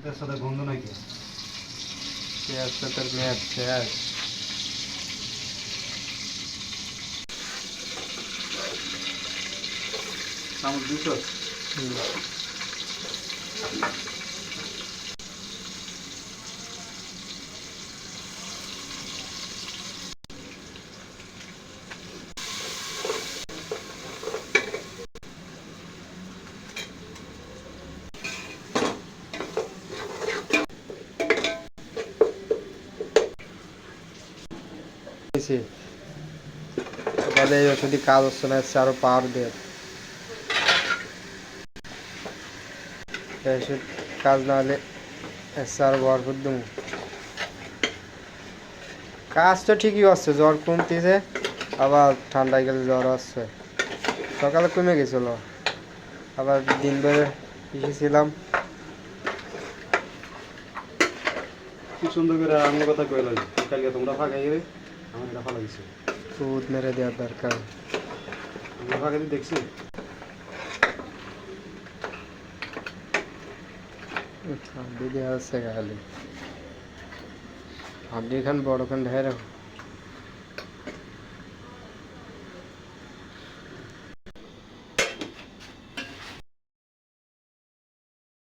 এর সাথে গন্ধ নাকি পেঁয়াজটা তোর মেয়াদ শেষ। চামচ দিছো হুম। তাহলে এই ওষুধই কাজ হচ্ছে না, এসছে আরো পাওয়ার দিয়ে এই ওষুধ কাজ না হলে এসছে আরো ভরপুর দেবো। কাজ তো ঠিকই হচ্ছে, জ্বর কমতেছে, আবার ঠান্ডায় গেলে জ্বর আসছে। সকালে কমে গেছিল, আবার দিন ভরে এসেছিলাম। কি সুন্দর করে আমার কথা কয়ে লাগছে কালকে তোমরা ফাঁকা গেলে আমার এটা ফাঁকা দিচ্ছে দুধ মেরে দেওয়ার দরকার। আমরা ফাঁকা দিয়ে দেখছি হাড্ডি দেওয়া হচ্ছে খালি, হাড্ডি খান বড় খান ঢের